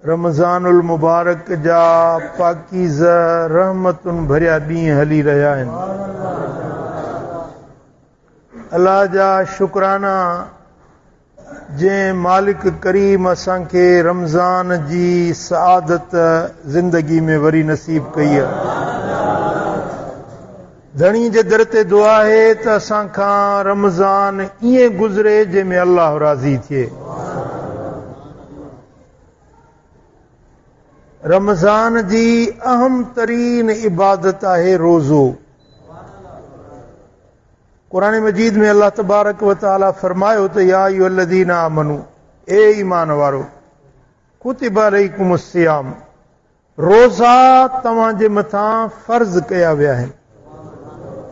रमज़ानुल मुबारक जा पाकीज़ रहमतुन भरिया ॾींहं हली रहिया आहिनि। अल्लाह जा शुक्राना जंहिं मालिक करीम असांखे रमज़ान जी सआदत ज़िंदगी में वरी नसीब कई आहे। धणी जे दर ते दुआ आहे त असांखां रमज़ान ईअं गुज़रे जंहिंमें अल्लाह राज़ी थिए। रमज़ान जी अहम तरीन इबादत आहे रोज़ो। कुरान मजीद में अल्लाह तबारक व तआला फरमायो त या अय्युहल्लज़ीना आमनू, ए ईमान वारो, कुतिबा अलैकुमुस सियाम, रोज़ा तव्हां जे मथां फर्ज़ कया विया आहिनि।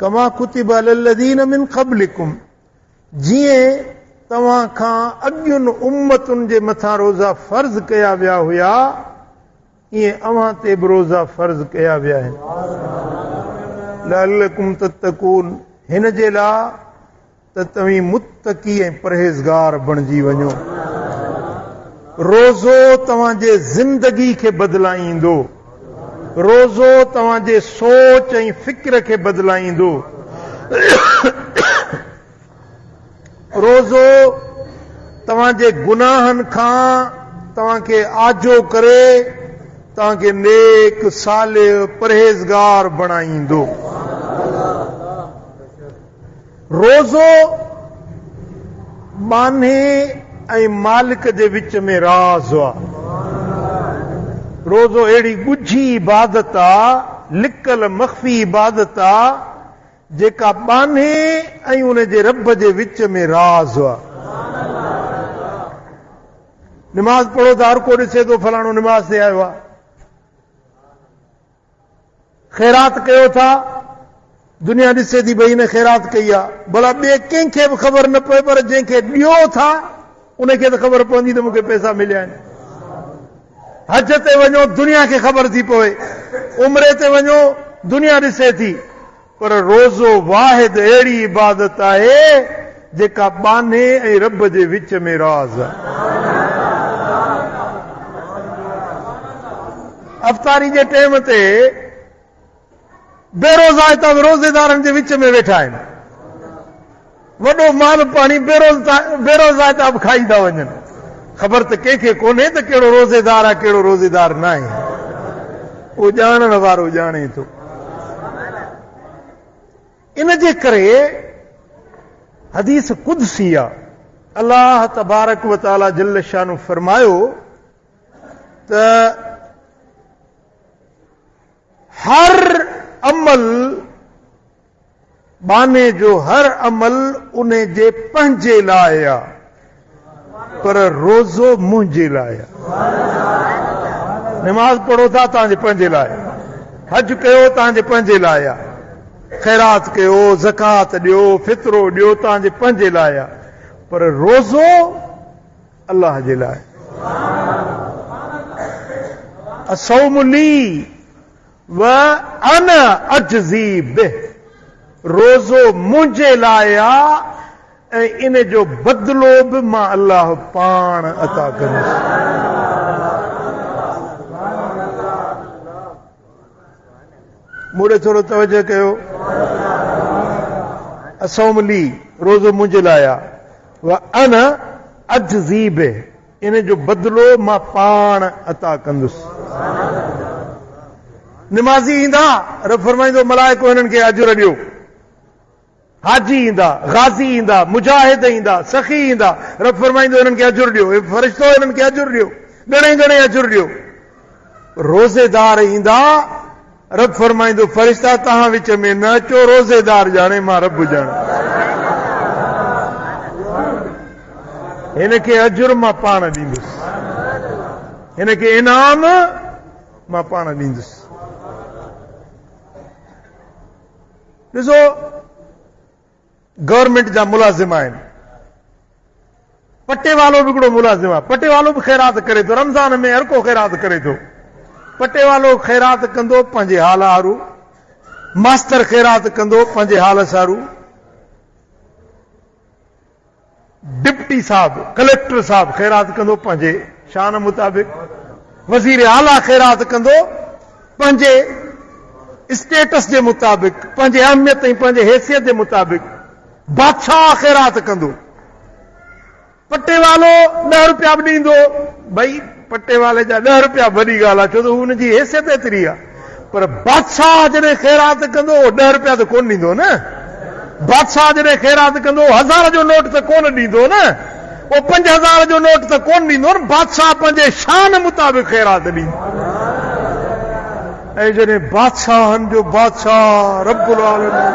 कमा कुतिबा अलल्लज़ीना मिन क़ब्लिकुम, जीअं तव्हां खां अॻियुनि उम्मतुनि जे मथां रोज़ा फर्ज़ कया विया हुया, ईअं अव्हां ते बि रोज़ा फर्ज़ कया विया आहिनि। लअल्लकुम तत्तकून, हिन जे लाइ त तव्हीं मुत्तकी ऐं परहेज़गार बणिजी वञो। रोज़ो तव्हांजे ज़िंदगी खे बदिलाईंदो, रोज़ो तव्हांजे सोच ऐं फ़िक्र खे बदिलाईंदो। रोज़ो तव्हांजे गुनाहनि खां तव्हांखे आजो करे तव्हांखे नेक सालिह परहेज़गार बणाईंदो। रोज़ो बाने ऐं मालिक जे विच में राज़ आहे। रोज़ो अहिड़ी ॻुझी इबादत आहे, लिकल मख़फ़ी इबादत आहे, जेका बाने ऐं उन जे रब जे विच में राज़ आहे। निमाज़ पढ़ो त हर को ॾिसे थो फलाणो निमाज़ ते आयो आहे। ख़ैरात कयो था, दुनिया ॾिसे थी भई हिन ख़ैरात कई आहे, भला ॿिए कंहिंखे बि ख़बर न पए, पर जंहिंखे ॾियो था उनखे त ख़बर पवंदी त मूंखे पैसा मिलिया आहिनि। हज ते वञो, दुनिया खे ख़बर थी पवे, उमिरे ते वञो, दुनिया ॾिसे थी, पर रोज़ो वाहिद अहिड़ी इबादत आहे जेका बाने ऐं रब जे विच में राज़ आहे। अफ़तारी जे टाइम ते बेरोज़ा रोज़ेदारनि जे विच में वेठा आहिनि। वॾो माल पाणी बेरोज़ा बि खाई था वञनि। ख़बर त कंहिंखे कोन्हे त कहिड़ो रोज़ेदार आहे, कहिड़ो रोज़ेदार न आहे। उहो ॼाणण वारो ॼाणे थो। इन जे करे हदीस कुदसी आहे। अल्लाह तबारक व तआला जल्ल शानु फरमायो त हर अमल, बाने जो हर अमल उन जे पंहिंजे लाइ आहे, पर रोज़ो मुंहिंजे लाइ आहे। निमाज़ पढ़ो था तव्हांजे पंहिंजे लाइ, हज कयो तव्हांजे पंहिंजे लाइ आहे, ख़ैरात कयो, ज़कात ॾियो, फितरो ॾियो, तव्हांजे पंहिंजे लाइ आहे, पर रोज़ो अल्लाह जे लाइ। असौम ली व अना अजज़ी बिह, रोज़ो मुंहिंजे लाइ आहे ऐं इन जो बदिलो बि मां अल्लाह पाण अता कंदुसि। मूंखे थोरो तवजो कयो। असौम ली, रोज़ो मुंहिंजे लाइ आहे, व अना अजज़ी बिह, इन जो बदिलो मां पाण अता कंदुसि। निमाज़ी ईंदा, रब फरमाईंदो मलाइको हिननि खे अजुर ॾियो। हाजी ईंदा, गाज़ी ईंदा, मुजाहिद ईंदा, सखी ईंदा, रब फरमाईंदो हिननि खे अजुर ॾियो। फ़रिश्तो हिननि खे अजुर ॾियो, घणे घणे अजुर ॾियो। रोज़ेदार ईंदा, रब फरमाईंदो फ़रिश्ता तव्हां विच में न अचो, रोज़ेदार ॼाणे मां रब ॼाणे। हिन खे अजुर मां पाण ॾींदुसि, हिन खे इनाम मां पाण ॾींदुसि। ॾिसो, गवर्नमेंट जा मुलाज़िम आहिनि, पटे वालो बि हिकिड़ो मुलाज़िम आहे। पटे वालो बि ख़ैरात करे थो, रमज़ान में हर को ख़ैरात करे थो। पटे वालो ख़ैरात कंदो पंहिंजे हाल हारू, मास्टर ख़ैरात कंदो पंहिंजे हाल सारू, डिप्टी साहब कलेक्टर साहब ख़ैरात कंदो पंहिंजे शान मुताबिक़, वज़ीर आला ख़ैरात कंदो पंहिंजे स्टेटस जे मुताबिक़, पंहिंजे अहमियत ऐं पंहिंजे हैसियत जे मुताबिक़। बादशाह ख़ैरात कंदो, पटे वालो 10 रुपया बि ॾींदो, भई पटे वाले जा 10 रुपया वॾी ॻाल्हि आहे, छो त हुनजी हैसियत एतिरी आहे। पर बादशाह जॾहिं ख़ैरात कंदो 10 रुपया त कोन ॾींदो न। बादशाह जॾहिं ख़ैरात कंदो 1000 जो नोट त कोन ॾींदो न, वो 5000 जो नोट त कोन ॾींदो न। बादशाह पंहिंजे शान मुताबिक़ ख़ैरात ॾींदो। ऐं जॾहिं बादशाहनि जो बादशाह रब्बुल आलमीन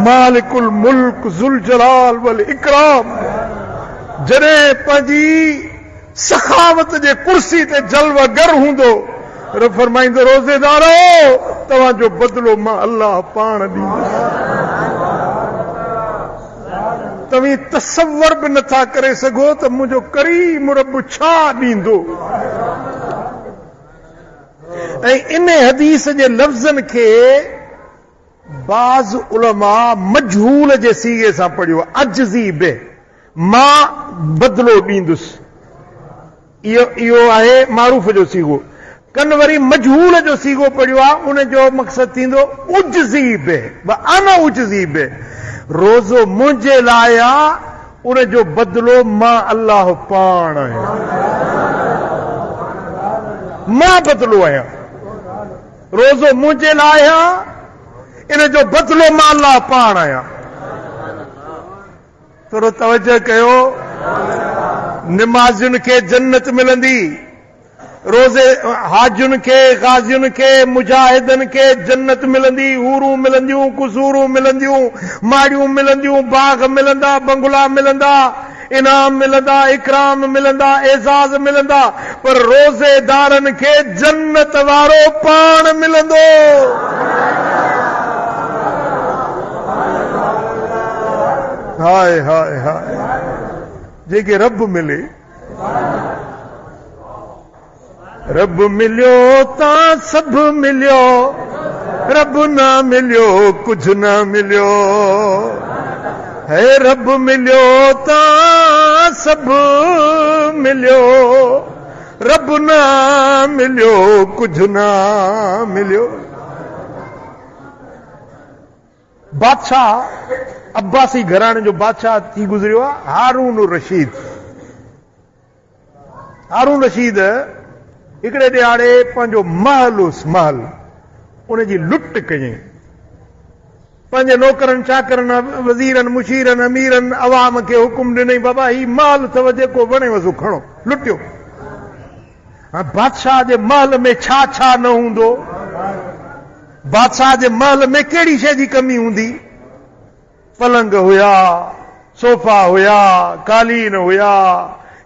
मालिकुल मुल्क ज़ुल जलाल वल इकराम जॾहिं पंहिंजी सखावत जे कुर्सी ते जलवागर हूंदो, रब फरमाईंदो रोज़ेदारो तव्हांजो बदिलो मां अल्लाह पाण ॾींदुसि। तव्हीं तसव्वुर बि नथा करे सघो त मुंहिंजो करीम रब छा ॾींदो। ऐं इन हदीस जे लफ़्ज़नि खे बाज़ उलमा मजहूल जे सीगे सां पढ़ियो, अजज़ी बे, मां बदिलो ॾींदुसि। इहो आहे मारूफ़ जो सीगो। कन वरी मजहूल जो सीगो पढ़ियो आहे, उन जो मक़सदु थींदो उजज़ी बे, अना उजज़ी बे, रोज़ो मुंहिंजे लाइ आहे, उन जो बदिलो मां अल्लाह पाण आहियां। मां बदिलो आहियां, रोज़ो मुंहिंजे लाइ आहे, इन जो बदिलो मां अल्लाह पाण आहियां। थोरो तवजो कयो, निमाज़ियुनि खे जन्नत मिलंदी, रोज़े हाजियुनि खे, गाज़ियुनि खे, मुजाहिदनि खे जन्नत मिलंदी, हूरूं मिलंदियूं, कुसूरूं मिलंदियूं, माड़ियूं मिलंदियूं, बाग मिलंदा, बंगला मिलंदा, इनाम मिलंदा, इकराम मिलंदा, एज़ाज़ मिलंदा, पर रोज़ेदारनि खे जन्नत वारो पाण मिलंदो। हाय हाय हाय, जेके रब मिले, रब मिलियो तां सब मिलियो, रब ना मिलियो कुछ ना मिलियो। है रब मिलियो तां सब मिलियो, रब ना मिलियो कुछ ना मिलियो। बादशाह अब्बासी घराणे जो बादशाह थी गुज़रियो आहे हारून रशीद। हारून रशीद हिकिड़े ॾियारे पंहिंजो महल हुअसि, महल उनजी लुट कयईं। पंहिंजे नौकरनि चाकरनि, वज़ीरनि, मुशीरनि, अमीरनि, अवाम खे हुकुम ॾिनई, बाबा ही महल अथव, जेको वणे वसो खणो, लुटियो। हाणे बादशाह जे महल में छा छा न हूंदो, बादशाह जे महल में कहिड़ी शइ जी कमी हूंदी। पलंग हुया, सोफा हुया, कालीन हुया,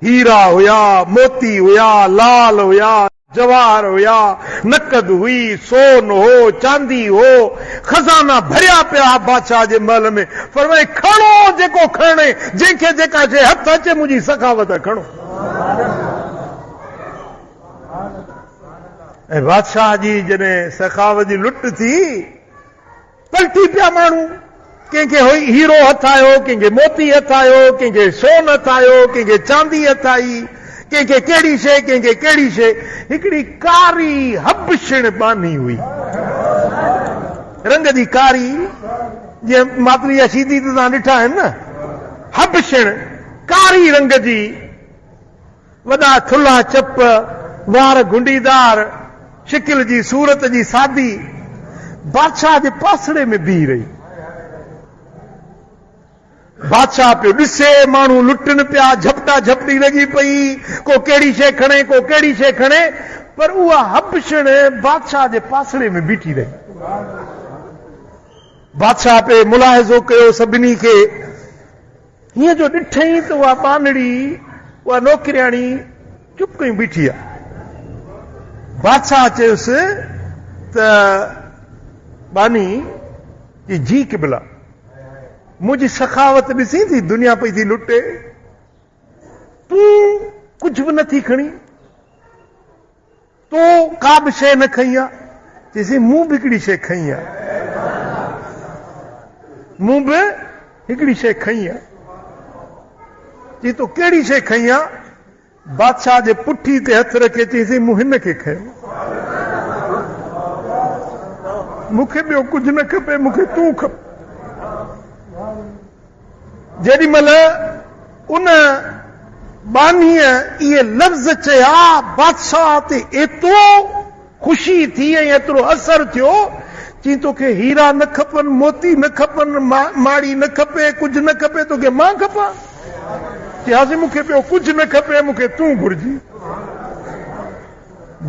हीरा हुया, मोती हुया, लाल हुया, जवाहर हुया, नकद हुई, सोन हो, चांदी हो, खजाना भरिया पिया बादशाह जे महल में। फरमाए खणो जेको खणे, जंहिंखे जेका शइ हथ अचे, मुंहिंजी सखावत खणो। ऐं बादशाह जी जॾहिं सखावत जी लुट थी, पलटी पिया माण्हू। कंहिंखे हीरो हथ आयो, कंहिंखे मोती हथ आयो, कंहिंखे सोन हथ आयो, कंहिंखे चांदी हथ आई, कंहिंखे कहिड़ी शइ, कंहिंखे कहिड़ी शइ। हिकिड़ी कारी हबशिण बानी हुई, रंग जी कारी, जीअं मातरी जा शीदी त तव्हां ॾिठा आहिनि न, हबशिण कारी रंग जी, वॾा थुल्हा चप, वार गुंडीदार, शिकिल जी सूरत जी सादी, बादशाह जे पासड़े में बीह रही। बादशाह पियो ॾिसे, माण्हू लुटनि पिया, झपटा झपटी लॻी पई, को कहिड़ी शइ खणे, को कहिड़ी शइ खणे, पर उहा हबशिण बादशाह जे पासड़े में बीठी रही। बादशाह पे मुलाहिज़ो कयो सभिनी खे, हीअं जो ॾिठई त उहा बानड़ी, उहा नौकिरियाणी चुप कई बीठी आहे। बादशाह चयुसि त बानी जी क़िबला, मुंहिंजी सखावत ॾिसी थी, दुनिया पई थी लुटे, तूं कुझु बि नथी खणी, तूं का बि शइ न खई आहे। चइसि मूं बि हिकिड़ी शइ खई आहे, मूं बि हिकिड़ी शइ खई आहे। चई तो कहिड़ी शइ खई आहे? बादशाह जे पुठी ते हथ रखे चईसीं मूं हिन खे खयो, मूंखे ॿियो कुझु न खपे, मूंखे तूं खपे। जेॾी महिल उन बानीअ इहे लफ़्ज़ चया बादशाह ते एतिरो ख़ुशी थी ऐं एतिरो असरु थियो चई तोखे हीरा न खपनि, मोती न खपनि, माड़ी न खपे, कुझु न खपे, तोखे मां खपां? चयासीं मूंखे ॿियो कुझु न खपे, मूंखे तूं घुरिजी।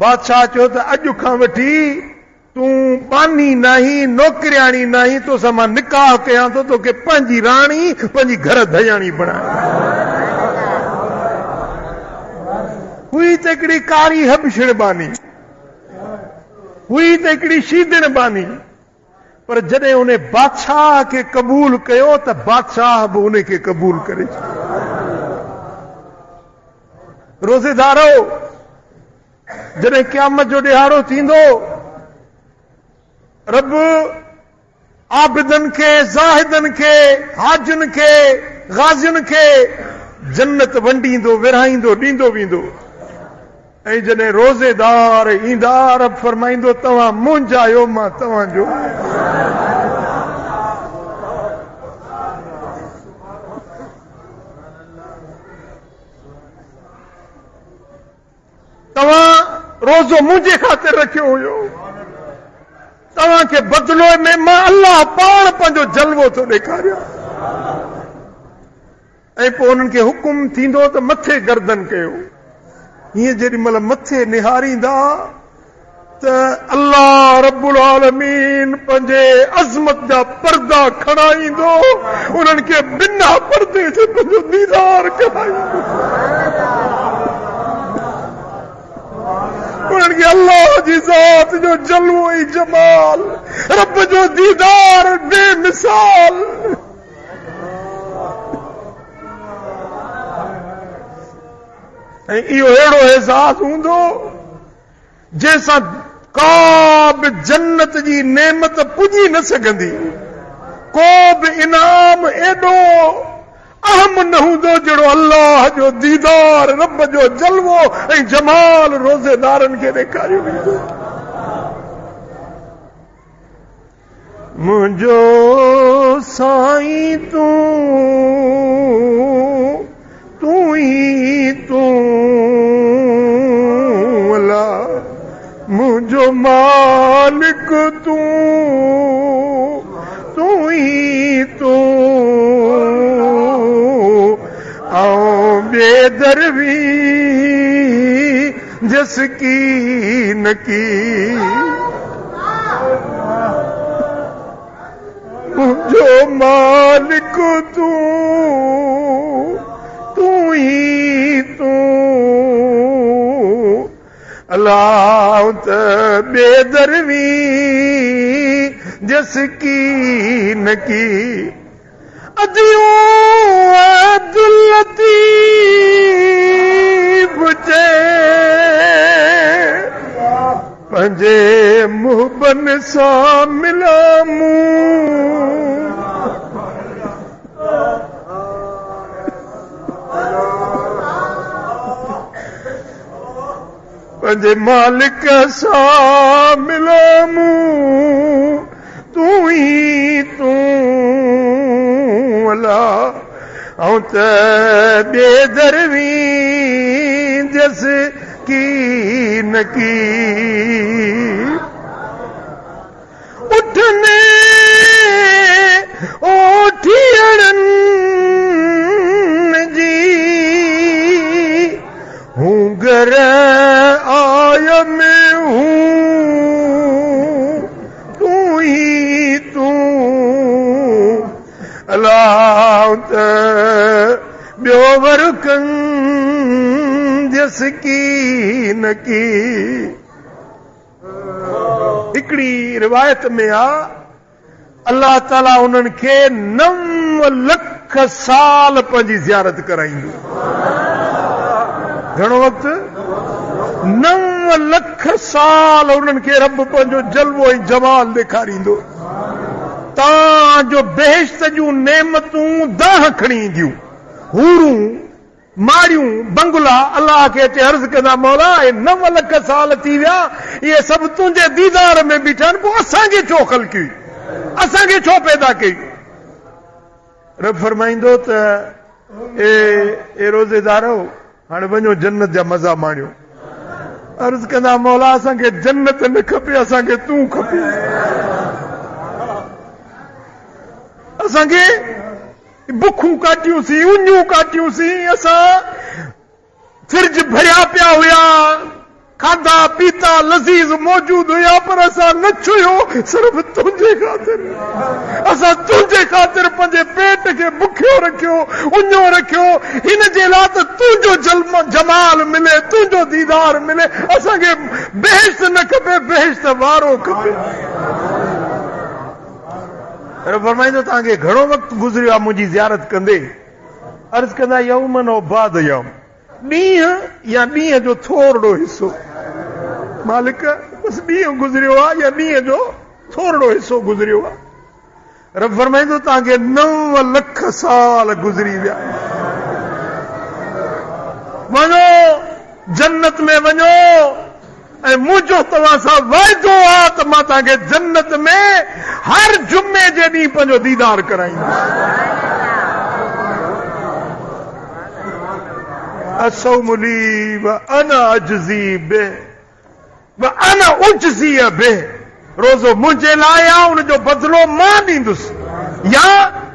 बादशाह चयो त अॼु खां वठी तूं बानी नाही, नौकरियाणी नाही, तोसां मां निकाह कयां थो, तोखे पंहिंजी राणी, पंहिंजी घर धयाणी बणायां। हुई त हिकिड़ी कारी हबशण बानी, हुई त हिकिड़ी शीदण बानी, पर जॾहिं उन बादशाह खे क़बूल कयो त बादशाह बि उन खे क़बूल करे छॾियो। रोज़ेदारो, जॾहिं क़यामत जो ॾिहाड़ो थींदो, रब आबिदनि खे, ज़ाहिदनि खे, हाजियुनि खे, गाज़ियुनि खे जन्नत वंडींदो, विरहाईंदो, ॾींदो वेंदो। ऐं जॾहिं रोज़ेदार ईंदा, रब फरमाईंदो तव्हां मुंहिंजा आहियो, मां तव्हांजो। तव्हां रोज़ो मुंहिंजे ख़ातिर रखियो हुयो, तव्हांखे बदिलो में मां अल्लाह पाण पंहिंजो जलवो थो ॾेखारियां। ऐं पोइ उन्हनि खे हुकुम थींदो त मथे गर्दन कयो। हीअं जेॾी महिल मथे निहारींदा त अल्लाह रब्बुल आलमीन पंहिंजे अज़मत जा पर्दा खणाईंदो, उन्हनि खे बिना पर्दे जे पंहिंजो दीदार कराईंदो। उन्हनि खे अल्लाह जी ज़ात जो जलवो ऐं जमाल, रब जो दीदार बेमिसाल। ऐं इहो अहिड़ो एहसास हूंदो जंहिंसां का बि जन्नत जी नेमत पुॼी न सघंदी, को बि इनाम एॾो अहम न हूंदो जहिड़ो अल्लाह जो दीदार, रब जो जलवो ऐं जमाल रोज़ेदारनि खे ॾेखारियो वेंदो। मुंहिंजो साईं तूं ई तूं अल्लाह, मुंहिंजो मालिक तूं ई तूं, ऐं बेदरवी जस की न की, मुंहिंजो मालिक तूं ई तूं अल्लाह, त बेदरवी जस की न की, अदियूं अब्दुल्लती बुझे पंहिंजे मुहबन सां मिलामूं, पंहिंजे मालिक सां मिलामूं, तूं ई तूं अल्लाह, ऐं त बेदरवी जस की न की, उठने ओठियड़नि जी हूं घर आय में हूं, तूं ई तूं अल्लाह, त ॿियो वरकन जस की न की। हिकिड़ी रिवायत में आ अल्लाह ताला उन्हनि खे 9 लख साल पंहिंजी ज़ियारत कराईंदो। घणो वक़्तु? 9 लख साल उन्हनि खे रब पंहिंजो जलवो ऐं जमाल ॾेखारींदो। तव्हांजो बेहिश्त जूं नेमतूं दाह खणी ईंदियूं, हूरूं माड़ियूं बंगला अल्लाह खे अचे अर्ज़ कंदा मौला 9 लख साल थी विया इहे सभु तुंहिंजे दीदार में बीठा आहिनि पोइ असांखे छो ख़लक़ी असांखे छो पैदा कई रब फरमाईंदो त ए रोज़ेदारो हाणे वञो जन्नत जा मज़ा माणियो अर्ज़ कंदा मौला असांखे जन्नत न खपे असांखे तूं खपे असांखे बुखूं काटियूंसीं उञूं काटियूंसीं असां फ्रिज भरिया पिया हुया खाधा पीता लज़ीज़ मौजूद हुया पर असां न छुयो सिर्फ़ तुंहिंजे ख़ातिर असां तुंहिंजे ख़ातिर पंहिंजे पेट खे बुखियो रखियो उञो रखियो हिन जे लाइ त तुंहिंजो जमाल मिले तुंहिंजो दीदार मिले असांखे बेहिश्त न खपे बेहिश्त वारो खपे फरमाईंदो तव्हांखे घणो वक़्तु गुज़रियो आहे मुंहिंजी ज़ियारत कंदे अर्ज़ कंदा यौमन औ बाद यौम ॾींहं या ॾींहं जो थोरो हिसो मालिक बसि ॾींहुं गुज़रियो आहे या ॾींहं जो थोरो हिसो गुज़रियो आहे रब फरमाईंदो तव्हांखे 9 लख साल गुज़री विया वञो जन्नत में वञो ऐं मुंहिंजो तव्हां सां वाइदो आहे त मां तव्हांखे जन्नत में हर जुमे जे ॾींहुं पंहिंजो दीदार कराईंदुसि असौम ली व अना अजज़ी बे व अना उजज़ी बे रोज़ो मुंहिंजे लाइ आहे उनजो बदिलो मां ॾींदुसि या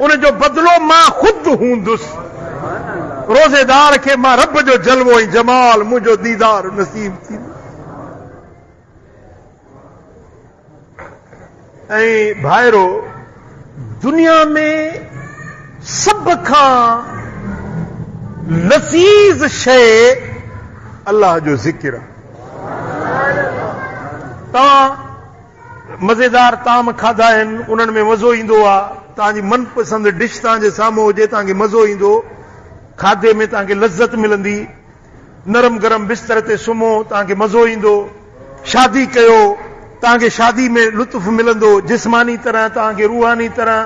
उनजो बदिलो मां ख़ुदि हूंदुसि रोज़ेदार खे मां रब जो जलवो ऐं जमाल मुंहिंजो दीदार नसीब थींदो ऐं भाइरो दुनिया में सभ खां लज़ीज़ शइ अल्लाह जो ज़िक्र आहे तव्हां मज़ेदार ताम खाधा आहिनि उन्हनि में मज़ो ईंदो आहे तव्हांजी मनपसंदि डिश तव्हांजे साम्हूं हुजे तव्हांखे मज़ो ईंदो खाधे में तव्हांखे लज़त मिलंदी नरम गरम बिस्तर ते सुम्हो तव्हांखे मज़ो ईंदो शादी कयो तव्हांखे शादी में लुत्फ़ मिलंदो जिस्मानी तरह तव्हांखे रूहानी तरह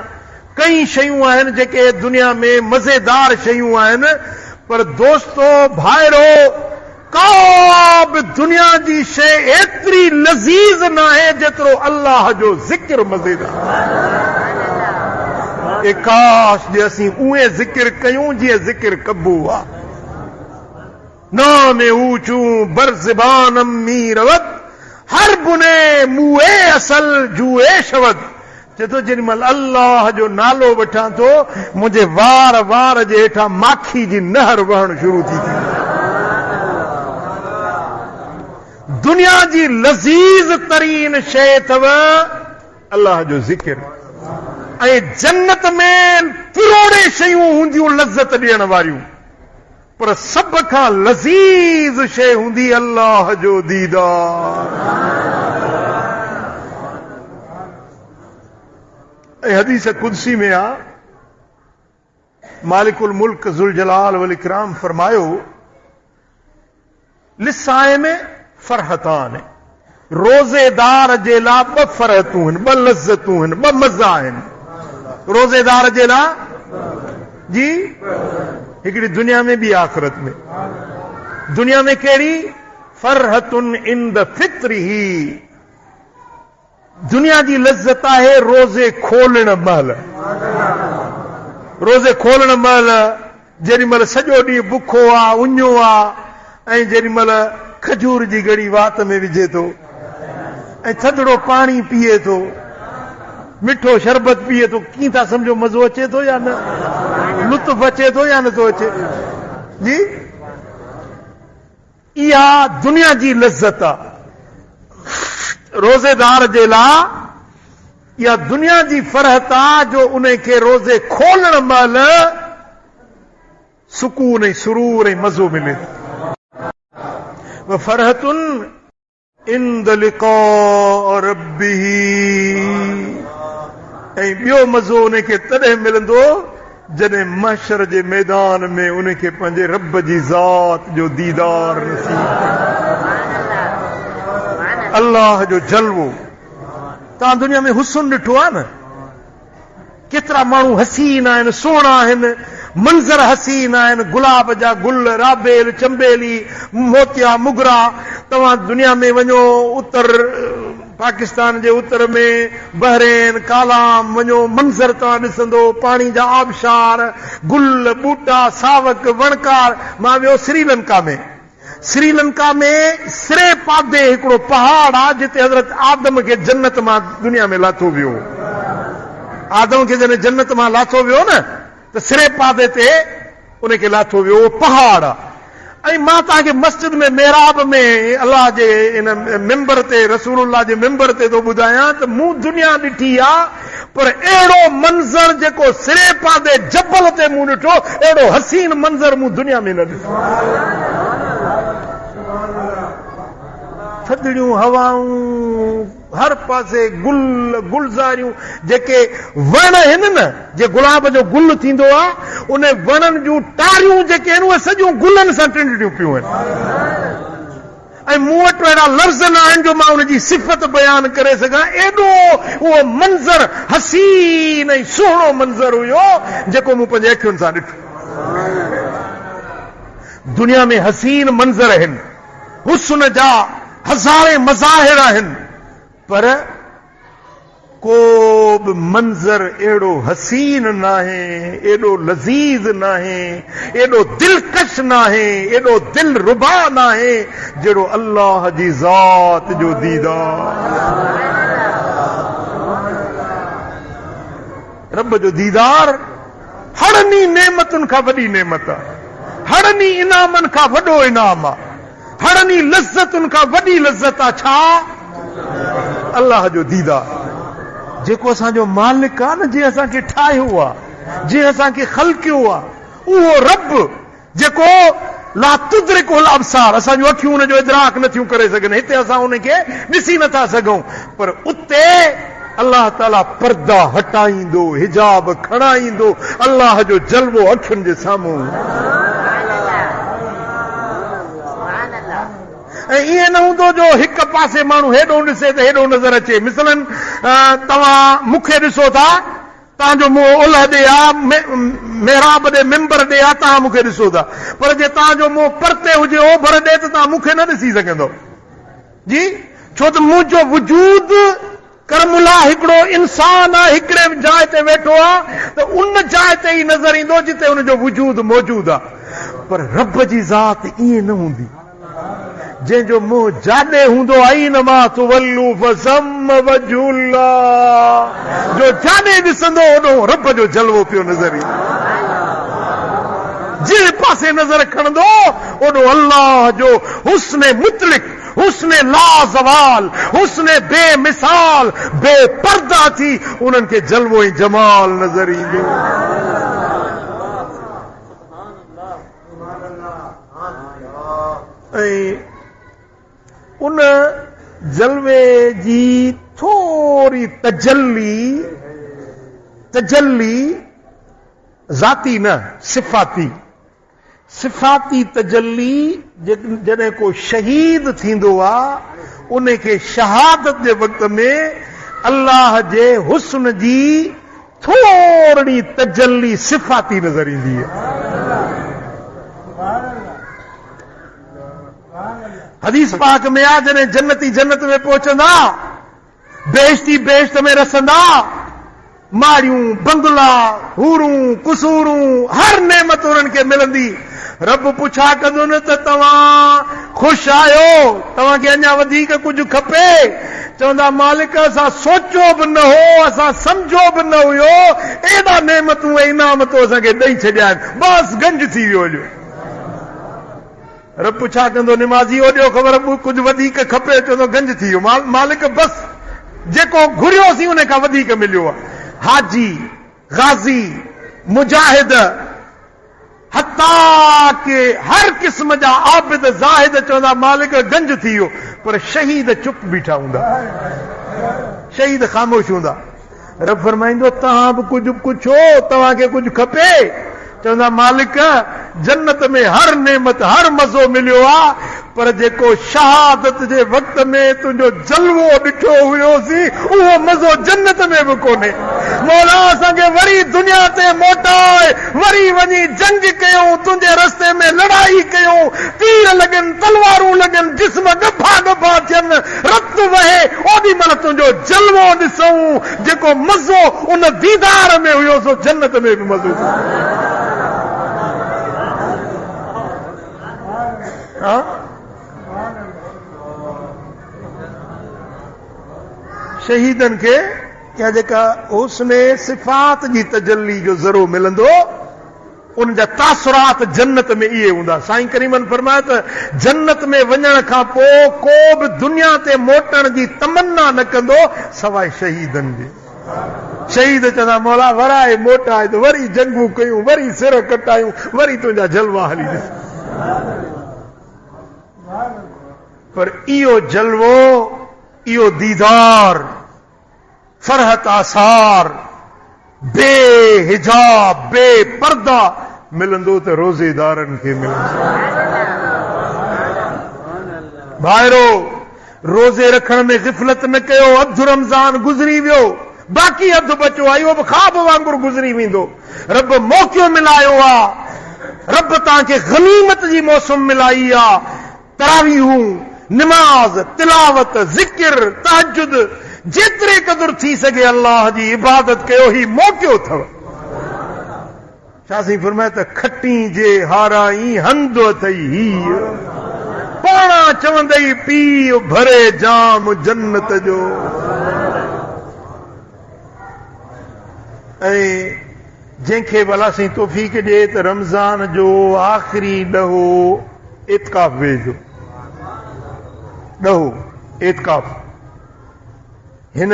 कई शयूं आहिनि जेके दुनिया में मज़ेदार शयूं आहिनि पर दोस्तो भाइरो का बि दुनिया जी शइ एतिरी लज़ीज़ न आहे जेतिरो अल्लाह जो ज़िक्र मज़ेदार ए काश जे असीं उहे ज़िक्र कयूं जीअं ज़िक्र कबो आहे नाम ऊचूं बरज़बानम मीरवत हर बुने मुए असल जुए शवत चए थो जेॾी महिल अल्लाह जो नालो वठां थो मुंहिंजे वार वार जे हेठां माखी जी नहर वहणु शुरू थी थी दुनिया जी लज़ीज़ तरीन शइ अथव अल्लाह जो ज़िक्र ऐं जन्नत में करोड़े शयूं हूंदियूं लज़त ॾियण वारियूं पर सभ खां लज़ीज़ शइ हूंदी अल्लाह जो दीदार ऐं हदीस कुदसी में आहे मालिकुल मुल्क ज़ुल जलाल वल इकराम फरमायो लिसाए में फरहतान रोज़ेदार जे लाइ 2 फरहतूं आहिनि 2 लज़तूं आहिनि 2 मज़ा आहिनि रोज़ेदार जे लाइ जी हिकिड़ी दुनिया में बि आख़िरत में दुनिया में कहिड़ी फरहतुन इंद फित्रिही दुनिया जी लज़त आहे रोज़े खोलण महिल रोज़े खोलण महिल जेॾी महिल सॼो ॾींहुं बुखो आहे उञो आहे ऐं जेॾी महिल खजूर जी गड़ी वात में विझे थो ऐं थधिड़ो पाणी पीए थो मिठो शरबत पीए थो कीअं था सम्झो मज़ो अचे थो या न लुत्फ़ अचे थो या नथो अचे जी इहा दुनिया जी लज़त आहे रोज़ेदार जे लाइ इहा दुनिया जी फरहत आहे जो उन खे रोज़े खोलण महिल सुकून ऐं सुरूर ऐं मज़ो मिले फरहतुन इंद लिक़ा रब्बिही ऐं ॿियो मज़ो उन खे तॾहिं मिलंदो जॾहिं महशर जे मैदान में उन खे पंहिंजे रब जी ज़ात जो दीदार नसीब अल्लाह जो जलवो तव्हां दुनिया में हुस्न ॾिठो आहे न केतिरा माण्हू हसीन आहिनि सुहिणा आहिनि मंज़र हसीन आहिनि, गुलाब जा गुल, राबेल, चंबेली, मोतिया, मुगरा। तव्हां दुनिया में वञो, उत्तर पाकिस्तान जे उत्तर में बहरेन, कालाम वञो, मंज़र तव्हां ॾिसंदो, पाणी जा आबशार, गुल, बूटा, सावक, वणकार। मां वियो श्रीलंका में। श्रीलंका में सिरे पादे हिकिड़ो पहाड़ आहे जिते हज़रत आदम खे जन्नत मां दुनिया में लाथो वियो। आदम खे जॾहिं जन्नत मां लाथो वियो न, त सिरे पादे ते उनखे लाथो वियो, उहो पहाड़ आहे। ऐं मां तव्हांखे मस्जिद में मेहराब में अलाह जे इन मिंबर ते, रसूलुल्लाह जे मिंबर ते थो ॿुधायां त मूं दुनिया ॾिठी आहे, पर अहिड़ो मंज़र जेको सिरे पादे जबल ते मूं ॾिठो, अहिड़ो हसीन मंज़र मूं दुनिया में न ॾिठो। थधिड़ियूं हवाऊं, हर पासे गुल, गुलज़ारियूं, जेके वण आहिनि न, जे गुलाब जो गुल थींदो आहे, उन वणनि जूं टारियूं जेके आहिनि उहे सॼियूं गुलनि सां टिंडियूं पियूं आहिनि। ऐं मूं वटि अहिड़ा लफ़्ज़ न आहिनि जो मां उनजी सिफ़त बयानु करे सघां। एॾो उहो मंज़र हसीन ऐं सुहिणो मंज़र हुयो जेको मूं पंहिंजे अखियुनि सां ॾिठो। दुनिया में हसीन मंज़र आहिनि, हुस्न जा हज़ारे मज़ाहिर आहिनि, पर को बि मंज़र अहिड़ो हसीन न आहे, एॾो लज़ीज़ न आहे, एॾो दिलकश न आहे, एॾो दिल रुबा न आहे जहिड़ो अल्लाह जी ज़ात जो दीदार। रब जो दीदार हड़नी नेमतुनि खां वॾी नेमत आहे, हड़नी इनामनि खां वॾो इनाम आहे, हड़नी लज़्ज़तुनि खां वॾी लज़्ज़त आहे। छा? अल्लाह जो दीदार, जेको असांजो मालिक आहे न, जंहिं असांखे ठाहियो आहे, जंहिं असांखे ख़ल्क़ियो आहे, उहो रब जेको ला तुदरिकुल अब्सार, असांजूं अखियूं हुनजो इदराक नथियूं करे सघनि, हिते असां हुनखे ॾिसी नथा सघूं, पर उते अल्लाह ताला पर्दा हटाईंदो, हिजाब खणाईंदो, अल्लाह जो जलवो अखियुनि जे साम्हूं। ऐं ईअं न हूंदो जो हिकु पासे माण्हू हेॾो ॾिसे त हेॾो नज़र अचे। मिसलन तव्हां मूंखे ॾिसो था, तव्हांजो मुंहुं ओलह ॾे आहे, मेहराब ॾे, मिंबर ॾे आहे, तव्हां मूंखे ॾिसो था, पर जे तव्हांजो मुंहुं परते हुजे, ओभर ॾे, त तव्हां मूंखे न ॾिसी सघंदो जी। छो त मुंहिंजो वजूद करमुला हिकिड़ो इंसान आहे, हिकिड़े जाइ ते वेठो आहे, त उन जाइ ते ई नज़र ईंदो जिते हुनजो वजूद मौजूद आहे। पर रब जी ज़ात ईअं न हूंदी, जंहिंजो मुंहुं जाॾे हूंदो आई न मां तुवल्लू फसम वजहुल्लाह, जो जाॾे ॾिसंदो ओॾो रब जो जलवो पियो नज़र ईंदो, जंहिं पासे नज़र खणंदो ओॾो अल्लाह जो हुस्न मुतलिक, हुस्न लाज़वाल, हुस्न बेमिसाल, बेपर्दा थी उन्हनि खे जलवो ऐं जमाल नज़र ईंदो। ऐं उन जलवे जी थोरी तजल्ली ज़ाती न, सिफ़ाती तजल्ली, जॾहिं को शहीद थींदो आहे उनखे शहादत जे वक़्त में अल्लाह जे हुस्न जी थोरी तजल्ली सिफ़ाती नज़र ईंदी आहे। हदीस पाक में आ, जॾहिं जन्नती जन्नत में पहुचंदा, बेइश्ती बेइश्त में रसंदा, मारियूं, बंगला, हूरूं, कुसूरूं, हर नेमत उन्हनि खे मिलंदी। रब पुछा कंदो न त तव्हां ख़ुशि आहियो, तव्हांखे अञा वधीक कुझु खपे? चवंदा मालिक असां सोचियो बि न हो, असां सम्झो बि न हुयो, एॾा नेमतूं ऐं इनाम तो असांखे ॾेई छॾिया आहिनि, बसि गंज थी वियो हुयो। रब छा कंदो? निमाज़ी ओॾियो ख़बर कुझु वधीक खपे, चवंदो गंज थी वियो। मालिक बसि जेको घुरियोसीं उन खां वधीक मिलियो आहे। हाजी, गाज़ी, मुजाहिद, हत्ता के हर क़िस्म जा आबिद, ज़ाहिद चवंदा मालिक गंज थी वियो, पर शहीद चुप बीठा हूंदा, शहीद ख़ामोश हूंदा। रब फरमाईंदो तव्हां बि कुझु पुछो, तव्हांखे कुझु खपे? चवंदा मालिक जन्नत में हर नेमत, हर मज़ो मिलियो आहे, पर जेको शहादत जे वक़्त में तुंहिंजो जलवो ॾिठो हुयोसीं उहो मज़ो जन्नत में बि कोन्हे। मौला असांखे वरी दुनिया ते मोटाए, वरी वञी जंग कयूं, तुंहिंजे रस्ते में लड़ाई कयूं, तीर लॻनि, तलवारूं लॻनि, जिस्म गफ़ा गफ़ा थियनि, रत वहे, ओॾी महिल तुंहिंजो जलवो ॾिसूं। जेको मज़ो उन दीदार में हुयो सो जन्नत में बि मज़ो। शहीदन के क्या जेका उसने सिफ़ात जी तजल्ली जो ज़रो मिलंदो, उन जा तासुरात जन्नत में इहे हूंदा। साईं करीमन फरमाया त जन्नत में वञण खां पोइ को बि दुनिया ते मोटण जी तमन्ना न कंदो सवाइ शहीदन जे। शहीद चवंदा मौला वराए मोटाए त वरी जंगूं कयूं, वरी सिर कटायूं, वरी तुंहिंजा जलवा हली ॾिस। पर इहो जलवो, इहो दीदार, फरहत आसार, बेहिजाब, बेपर्दा मिलंदो त रोज़ेदारनि खे मिलंदो। भाइरो रोज़े रखण में ग़िफ़लत न कयो। अधु रमज़ान गुज़री वियो, बाक़ी अधु बचियो आहे, इहो बि ख़्वाब वांगुरु गुज़री वेंदो। रब मौक़ो मिलायो आहे, रब तव्हांखे गनीमत जी मौसम मिलाई आहे। तरावीहूं, निमाज़, तिलावत, ज़िक्र, तहज्जुद, जेतिरे क़दुरु थी सघे अल्लाह जी इबादत कयो, ही मौक़ो अथव। शासी फरमाए त खटी जे हाराई हंद अथई हीअ, पाणा चवंदई पीउ भरे जाम जन्नत जो। ऐं जंहिंखे भला साईं तौफ़ीक़ ॾिए त रमज़ान जो आख़िरी ॾहो इत्काफ़ वेझो, ॾहो इत्काफ़, हिन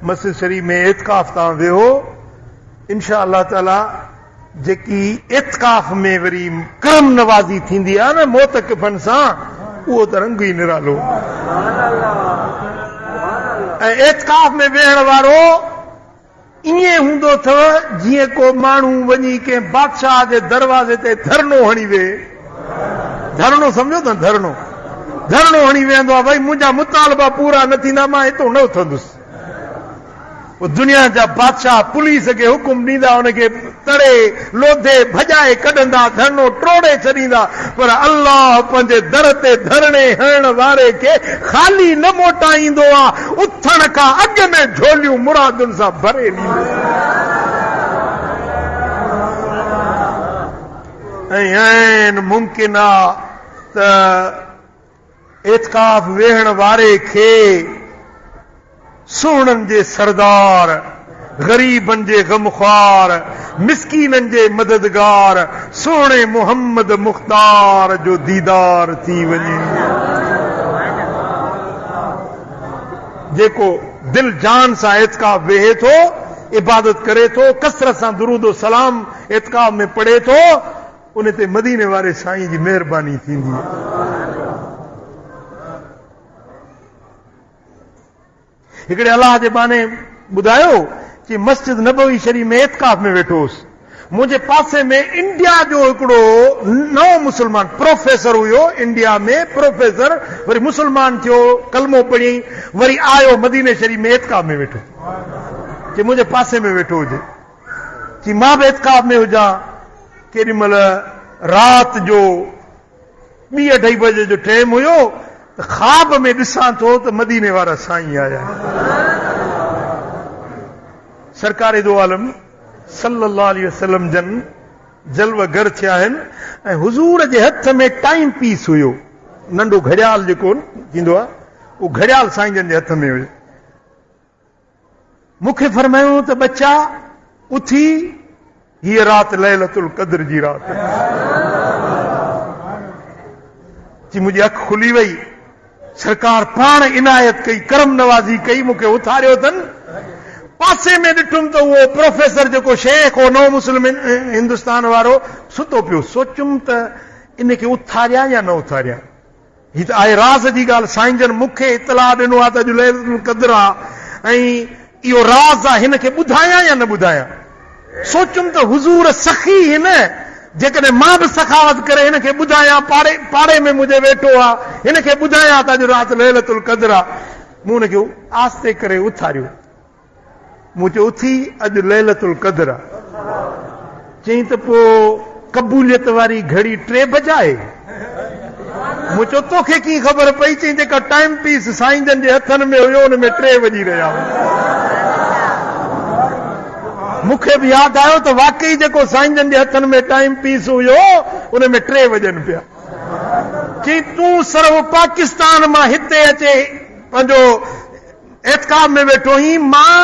मस्जिद शरीफ़ में इत्काफ़ तव्हां वेहो, इंशा अल्लाह ताला जेकी इत्काफ़ में वरी करम नवाज़ी थींदी आहे न मोतकिफ़नि सां, उहो त रंग ई निरालो। ऐं इत्काफ़ में वेहण वारो ईअं हूंदो अथव जीअं को माण्हू वञी कंहिं बादशाह जे दरवाज़े ते धरनो हणी वेहे। धरनो सम्झो था? धरनो हणी वेहंदो आहे, भई मुंहिंजा मुतालबा पूरा न थींदा, मां हितां न उथंदुसि। दुनिया जा बादशाह पुलिस खे हुकुम ॾींदा, हुनखे तड़े लोधे भॼाए कढंदा, धरनो टोड़े छॾींदा, पर अल्लाह पंहिंजे दर ते धरणे हणण वारे खे ख़ाली न मोटाईंदो आहे, उथण खां अॻु में झोलियूं मुरादुनि सां भरे ॾींदो। ऐं ऐन मुमकिन आहे त इत्काफ़ वेहण वारे खे सुहिणनि जे सरदार, ग़रीबनि जे ग़मख़्वार, मिस्कीननि जे मददगार सुहिणे मोहम्मद मुख़्तार जो दीदार थी वञे। जेको दिल जान सां इत्काफ़ वेहे थो, इबादत करे थो, कसरत सां दुरूद सलाम इत्काफ़ में पढ़े थो, उन ते मदीने वारे साईं जी महिरबानी थींदी आहे। हिकिड़े अलाह जे बाने ॿुधायो कि मस्जिद नबवी शरीफ़ में इत्काफ़ में वेठो हुउसि। मुंहिंजे पासे में इंडिया जो हिकिड़ो नओं मुस्लमान प्रोफेसर हुयो, इंडिया में प्रोफेसर, वरी मुस्लमान थियो, कलमो पढ़ी, वरी आयो मदीने शरीफ़ में इत्काफ़ में वेठो, कि मुंहिंजे पासे में वेठो हुजे, कि मां बि इत्काफ़ में हुजां। केॾी महिल राति जो 2-2:30 बजे जो टाइम हुयो, ख्वाब में ॾिसां थो त मदीने वारा साईं आया। सरकार दो आलम सल्लल्लाहु अलैहि वसल्लम जन जलवा घर थिया आहिनि, ऐं हुज़ूर जे हथ में टाइम पीस हुयो, नंढो घड़ियाल जेको थींदो आहे, उहो घड़ियाल साईं जन जे हथ में हुयो। मूंखे फरमायो त बच्चा उथी, हीअ राति लैलतुल क़द्र जी राति। जी मुंहिंजी अखि खुली वई, सरकार पाण इनायत कई, करम नवाज़ी कई, मूंखे उथारियो अथनि। पासे में ॾिठुमि त उहो प्रोफेसर जेको शेख हो, नओं मुस्लिम हिंदुस्तान वारो, सुतो पियो। सोचुमि त इनखे उथारिया या न उथारिया। हीअ त आहे राज़ जी ॻाल्हि। साईं जन मूंखे इतला ॾिनो आहे त अॼु लैलतुल क़द्र आहे, ऐं इहो राज़ आहे, हिन खे ॿुधायां या न ॿुधायां। सोचुमि त हुज़ूर सखी हिन, जेकॾहिं मां बि सखावत करे हिन खे ॿुधायां, पाड़े में मुंहिंजे वेठो आहे, हिन खे ॿुधायां त अॼु राति लैलतुल क़द्र आहे। मूं हुनखे आस्ते करे उथारियो। मूं चयो उथी अॼु लैलतुल क़द्र आहे। चई त पोइ क़बूलियत वारी घड़ी 3 बजाए। मूं चयो तोखे कीअं ख़बर पई? चई जेका टाइम पीस साईं जन जे हथनि में हुयो हुन में 3 वॼी रहिया। मूंखे बि यादि आयो त वाकई जेको साईं जन जे हथनि में टाइम पीस हुयो उन में 3 वॼनि पिया। चई तूं सिर्फ़ पाकिस्तान मां हिते अचे पंहिंजो एतकाब में वेठो आहीं, मां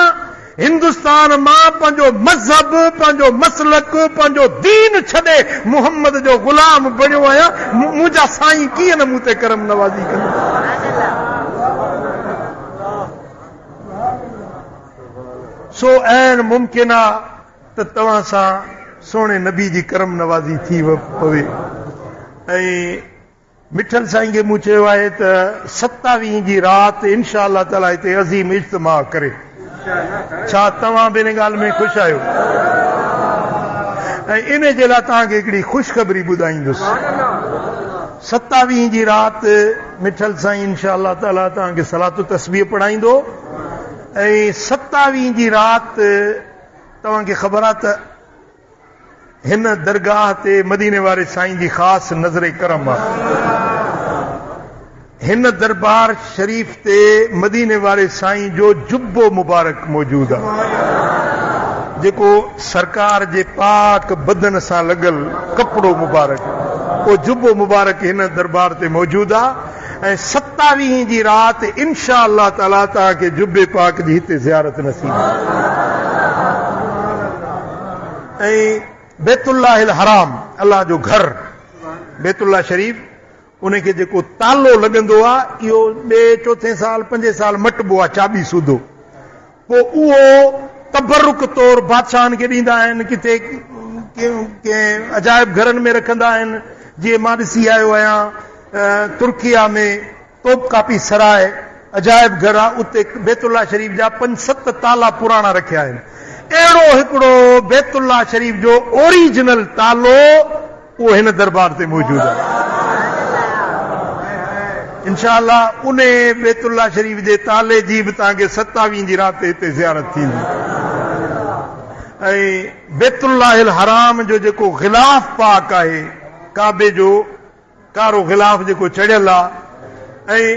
हिंदुस्तान मां पंहिंजो मज़हब, पंहिंजो मसलक, पंहिंजो दीन छॾे मुहम्मद जो ग़ुलाम बणियो आहियां। मुंहिंजा साईं कीअं न मूं ते करम नवाज़ी कंदा। सो ऐन मुमकिन आहे त तव्हां सां सोणे नबी जी करम नवाज़ी थी पवे। ऐं मिठल साईं खे मूं चयो आहे त 27 जी राति इंशा अल्लाह ताला हिते अज़ीम इज्तिमा करे। छा तव्हां बि इन ॻाल्हि में ख़ुशि आहियो? ऐं इन जे लाइ तव्हांखे हिकिड़ी ख़ुशख़बरी ॿुधाईंदुसि। 27 जी राति मिठल साईं इंशा अल्लाह ताला तव्हांखे सलातो तस्बीह पढ़ाईंदो। ऐं 27 जी राति तव्हांखे ख़बर आहे त हिन दरगाह ते मदीने वारे साईं जी ख़ासि नज़र करम आहे। हिन दरबार शरीफ़ ते मदीने वारे साईं जो जुब्बो मुबारक मौजूद आहे, जेको सरकार जे पाक बदन सां लॻल कपिड़ो मुबारक, उहो जुब्बो मुबारक हिन दरबार ते मौजूद आहे। ऐं 27 जी राति इंशा अल्लाह ताला तव्हांखे जुब्बे पाक जी हिते ज़ियारत नसीब। ऐं बैतुल्लाहिल हराम, अल्लाह जो घर बैतुल्लाह शरीफ़, उनखे जेको तालो लॻंदो आहे इहो 2, 4 साल 5 साल मटिबो आहे चाबी सूधो। पोइ उहो तबरुक तौर बादशाहनि खे ॾींदा आहिनि, किथे कंहिं अजायब घरनि में रखंदा आहिनि। जीअं मां ॾिसी आयो आहियां तुर्किया में तोप कापी सराय अजायब घर आहे, उते बैतुल्लाह शरीफ़ जा 5-7 ताला पुराणा रखिया आहिनि। अहिड़ो हिकिड़ो बैतुल्लाह शरीफ़ जो ओरिजिनल तालो उहो हिन दरबार ते मौजूदु आहे। इंशा अल्लाह उन बैतुल्लाह शरीफ़ जे ताले जी बि तव्हांखे 27 जी राति हिते ज़ियारत थींदी। ऐं बैतुल्लाहिल हराम जो जेको ग़िलाफ़ पाक आहे, काबे जो कारो ग़िलाफ़ जेको चढ़ियल आहे, ऐं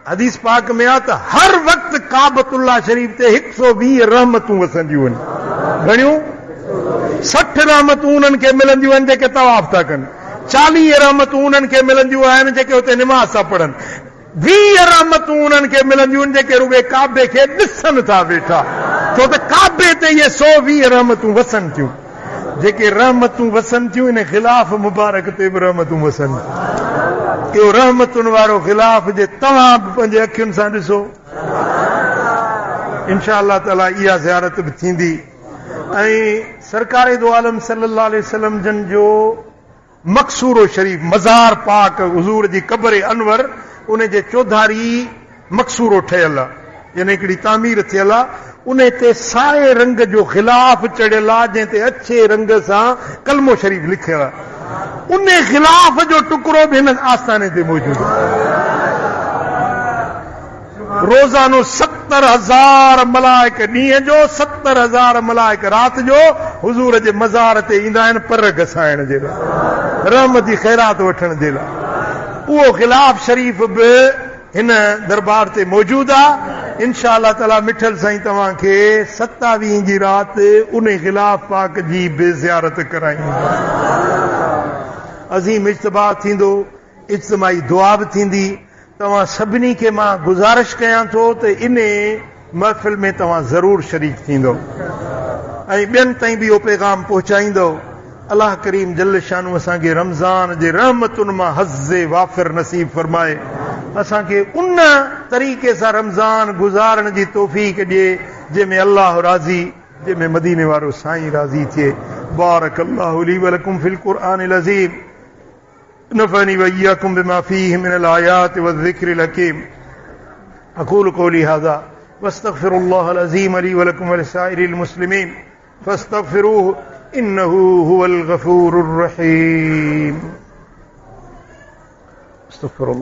हदीस पाक में आहे त हर वक़्तु काबतुल्लाह शरीफ़ ते 120 रहमतूं वसंदियूं आहिनि। घणियूं? 60 रहमतूं उन्हनि खे मिलंदियूं आहिनि जेके तवाफ़ था कनि, 40 रहमतूं उन्हनि खे मिलंदियूं आहिनि जेके हुते निमाज़ था पढ़नि, 20 रहमतूं उन्हनि खे मिलंदियूं आहिनि जेके रुॻे काबे खे ॾिसनि था वेठा। छो त काबे ते इहे 120 रहमतूं वसनि थियूं। जेके रहमतूं वसनि थियूं इन ख़िलाफ़ मुबारक ते बि रहमतूं वसनि। इहो रहमतुनि वारो ख़िलाफ़ जे तव्हां बि पंहिंजे अखियुनि सां ॾिसो, इंशा अल्लाह ताला इहा ज़ियारत बि थींदी। ऐं सरकार दो आलम सल्लल्लाहु अलैहि वसल्लम जन जो मक़सूरो शरीफ़ मज़ार पाक हुज़ूर जी क़ब्र अनवर, उन जे चौधारी मक़सूरो ठहियल आहे, यानी हिकिड़ी तामीर थियल आहे। उन ते साए रंग जो ग़िलाफ़ चढ़ियल आहे, जंहिं ते अछे रंग सां कलमो शरीफ़ लिखियल आहे। उन ग़िलाफ़ जो टुकड़ो बि हिन आस्थाने ते मौजूदु आहे। रोज़ानो 70,000 मलाइक ॾींहं जो, 70,000 मलाइक राति जो हुज़ूर जे मज़ार ते ईंदा आहिनि पर घसाइण जे लाइ, रहमत जी ख़ैरात वठण जे लाइ। उहो ग़िलाफ़ शरीफ़ बि हिन दरबार ते मौजूदु आहे। इंशा अल्लाह ताला मिठल साईं तव्हांखे 27 जी राति उन ग़िलाफ़ पाक जी बि ज़ियारत कराईंदा। अज़ीम इज्तिमा थींदो, इज्तिमाई दुआ बि थींदी। तव्हां सभिनी खे मां गुज़ारिश कयां थो त इन महफ़िल में तव्हां ज़रूरु शरीक थींदो ऐं ॿियनि ताईं बि इहो पैगाम पहुचाईंदो। अलाह करीम जल शानू असांखे रमज़ान जे रहमतुनि मां हज़्ज़े वाफ़िर नसीब फरमाए, असांखे उन तरीक़े सां रमज़ान गुज़ारण जी तौफ़ीक़ ॾिए जंहिंमें अल्लाह राज़ी, जंहिंमें मदीने वारो साईं राज़ी थिए। बारक अल्लाहु ली व लकुम फिल क़ुरआनिल अज़ीम, नफ़अनी व इय्याकुम बिमा फ़ीहि मिनल आयाति व ज़िक्रिल हकीम। अक़ूलु क़ौली हाज़ा वस्तग़फ़िरुल्लाहल अज़ीम ली व लकुम व लिसाइरिल मुस्लिमीन फ़स्तग़फ़िरूहु इन्नहु हुवल गफ़ूरुर रहीम। अस्तग़फ़िरुल्लाह।